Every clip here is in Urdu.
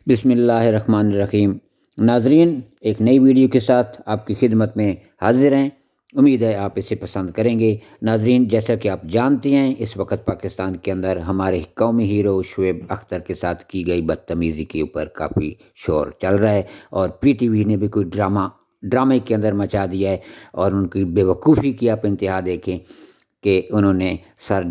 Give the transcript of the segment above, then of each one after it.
بسم اللہ الرحمن الرحیم۔ ناظرین، ایک نئی ویڈیو کے ساتھ آپ کی خدمت میں حاضر ہیں۔ امید ہے آپ اسے پسند کریں گے۔ ناظرین، جیسا کہ آپ جانتے ہیں، اس وقت پاکستان کے اندر ہمارے قومی ہیرو شعیب اختر کے ساتھ کی گئی بدتمیزی کے اوپر کافی شور چل رہا ہے، اور پی ٹی وی نے بھی کوئی ڈرامے کے اندر مچا دیا ہے، اور ان کی بے وقوفی کی آپ انتہا دیکھیں کہ انہوں نے سر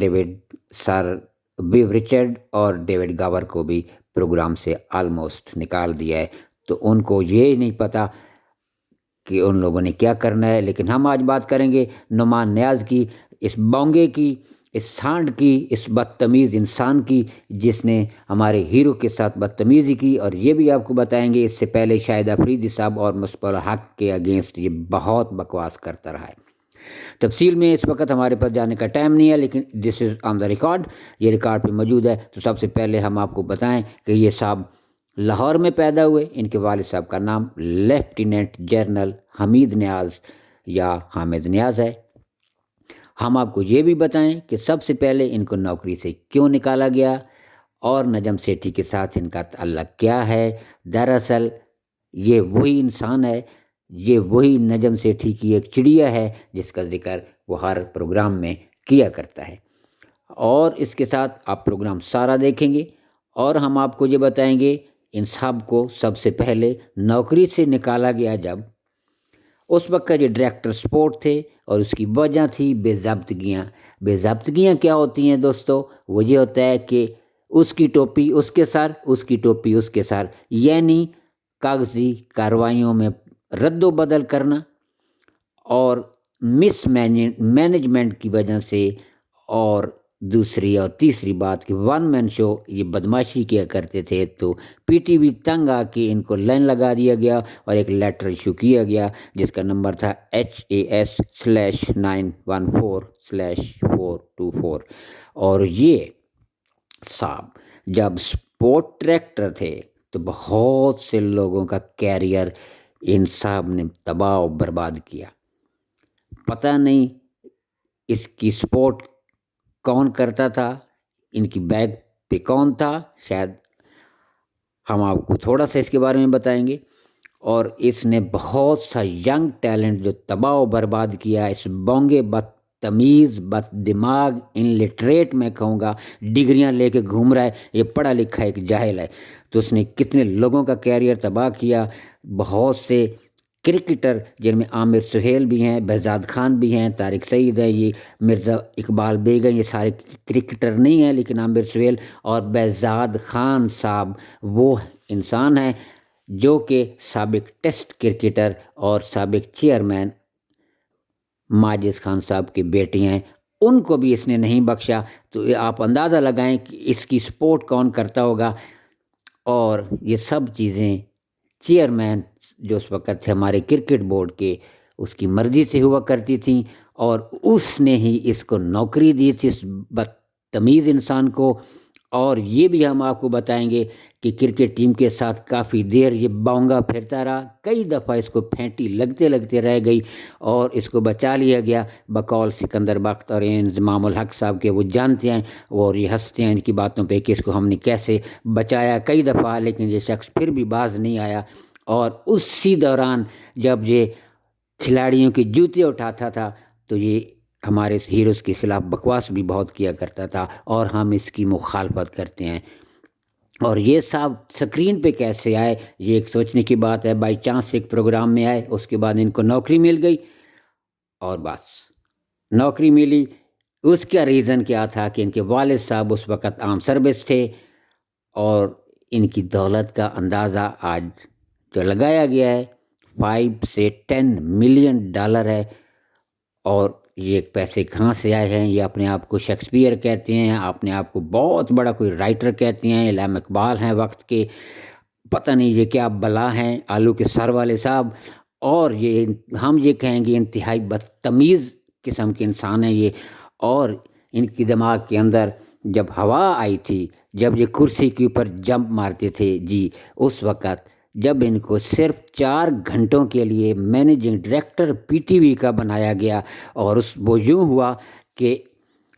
بیو رچرڈ اور ڈیوڈ گاور کو بھی پروگرام سے آلموسٹ نکال دیا ہے۔ تو ان کو یہ نہیں پتہ کہ ان لوگوں نے کیا کرنا ہے۔ لیکن ہم آج بات کریں گے نعمان نیاز کی، اس بونگے کی، اس سانڈ کی، اس بدتمیز انسان کی جس نے ہمارے ہیرو کے ساتھ بدتمیزی کی۔ اور یہ بھی آپ کو بتائیں گے اس سے پہلے شاہد افریدی صاحب اور مصباح الحق کے اگینسٹ یہ بہت بکواس کرتا رہا ہے۔ تفصیل میں اس وقت ہمارے پاس جانے کا ٹائم نہیں ہے، لیکن دس از آن دا ریکارڈ، یہ ریکارڈ پہ موجود ہے۔ تو سب سے پہلے ہم آپ کو بتائیں کہ یہ صاحب لاہور میں پیدا ہوئے۔ ان کے والد صاحب کا نام لیفٹیننٹ جنرل حمید نیاز یا حامد نیاز ہے۔ ہم آپ کو یہ بھی بتائیں کہ سب سے پہلے ان کو نوکری سے کیوں نکالا گیا، اور نجم سیٹھی کے ساتھ ان کا تعلق کیا ہے۔ دراصل یہ وہی انسان ہے، یہ وہی نجم سیٹھی کی ایک چڑیا ہے جس کا ذکر وہ ہر پروگرام میں کیا کرتا ہے۔ اور اس کے ساتھ آپ پروگرام سارا دیکھیں گے، اور ہم آپ کو یہ بتائیں گے ان صاحب کو سب سے پہلے نوکری سے نکالا گیا جب اس وقت کا یہ ڈائریکٹر سپورٹ تھے، اور اس کی وجہ تھی بے ضابطگیاں۔ بے ضابطگیاں کیا ہوتی ہیں دوستو؟ وہ یہ ہوتا ہے کہ اس کی ٹوپی اس کے سر، اس کی ٹوپی اس کے سر، یعنی کاغذی کارروائیوں میں رد و بدل کرنا، اور مس مینجمنٹ کی وجہ سے، اور دوسری اور تیسری بات کہ ون مین شو یہ بدماشی کیا کرتے تھے۔ تو پی ٹی وی تنگ آ کے ان کو لائن لگا دیا گیا، اور ایک لیٹر ایشو کیا گیا جس کا نمبر تھا HAS/914/424۔ اور یہ صاحب جب سپورٹ ڈائریکٹر تھے تو بہت سے لوگوں کا کیریئر ان صاحب نے تباہ و برباد کیا۔ پتہ نہیں اس کی سپورٹ کون کرتا تھا، ان کی بیگ پہ کون تھا، شاید ہم آپ کو تھوڑا سا اس کے بارے میں بتائیں گے۔ اور اس نے بہت سا ینگ ٹیلنٹ جو تباہ و برباد کیا، اس بونگے بدتمیز بد دماغ انلٹریٹ میں کہوں گا، ڈگریاں لے کے گھوم رہا ہے، یہ پڑھا لکھا ایک جاہل ہے۔ تو اس نے کتنے لوگوں کا کیریئر تباہ کیا۔ بہت سے کرکٹر جن میں عامر سہیل بھی ہیں، بہزاد خان بھی ہیں، طارق سعید ہے، یہ مرزا اقبال بیگ ہیں، یہ سارے کرکٹر نہیں ہیں، لیکن عامر سہیل اور بہزاد خان صاحب وہ انسان ہیں جو کہ سابق ٹیسٹ کرکٹر اور سابق چیئرمین ماجد خان صاحب کے بیٹے ہیں۔ ان کو بھی اس نے نہیں بخشا۔ تو آپ اندازہ لگائیں کہ اس کی سپورٹ کون کرتا ہوگا۔ اور یہ سب چیزیں چیئرمین جو اس وقت تھے ہمارے کرکٹ بورڈ کے، اس کی مرضی سے ہوا کرتی تھیں، اور اس نے ہی اس کو نوکری دی تھی، اس بدتمیز انسان کو۔ اور یہ بھی ہم آپ کو بتائیں گے کہ کرکٹ ٹیم کے ساتھ کافی دیر یہ بونگا پھرتا رہا، کئی دفعہ اس کو پھینٹی لگتے رہ گئی، اور اس کو بچا لیا گیا بقول سکندر بخت اور انضمام الحق صاحب کے۔ وہ جانتے ہیں اور یہ ہنستے ہیں ان کی باتوں پہ کہ اس کو ہم نے کیسے بچایا کئی دفعہ، لیکن یہ شخص پھر بھی باز نہیں آیا۔ اور اسی دوران جب یہ کھلاڑیوں کے جوتے اٹھاتا تھا تو یہ ہمارے ہیروز کے خلاف بکواس بھی بہت کیا کرتا تھا، اور ہم اس کی مخالفت کرتے ہیں۔ اور یہ صاحب سکرین پہ کیسے آئے، یہ ایک سوچنے کی بات ہے۔ بائی چانس ایک پروگرام میں آئے، اس کے بعد ان کو نوکری مل گئی، اور بس نوکری ملی۔ اس کا ریزن کیا تھا کہ ان کے والد صاحب اس وقت عام سروس تھے، اور ان کی دولت کا اندازہ آج جو لگایا گیا ہے 5 سے 10 ملین ڈالر ہے۔ اور یہ پیسے کہاں سے آئے ہیں؟ یہ اپنے آپ کو شیکسپیئر کہتے ہیں، اپنے آپ کو بہت بڑا کوئی رائٹر کہتے ہیں، علامہ اقبال ہیں وقت کے، پتہ نہیں یہ کیا بلا ہیں، آلو کے سر والے صاحب۔ اور یہ ہم یہ کہیں گے انتہائی بدتمیز قسم کے انسان ہیں یہ۔ اور ان کی دماغ کے اندر جب ہوا آئی تھی، جب یہ کرسی کے اوپر جمپ مارتے تھے جی، اس وقت جب ان کو صرف 4 گھنٹوں کے لیے managing director P T V کا بنایا گیا، اور وہ یوں ہوا کہ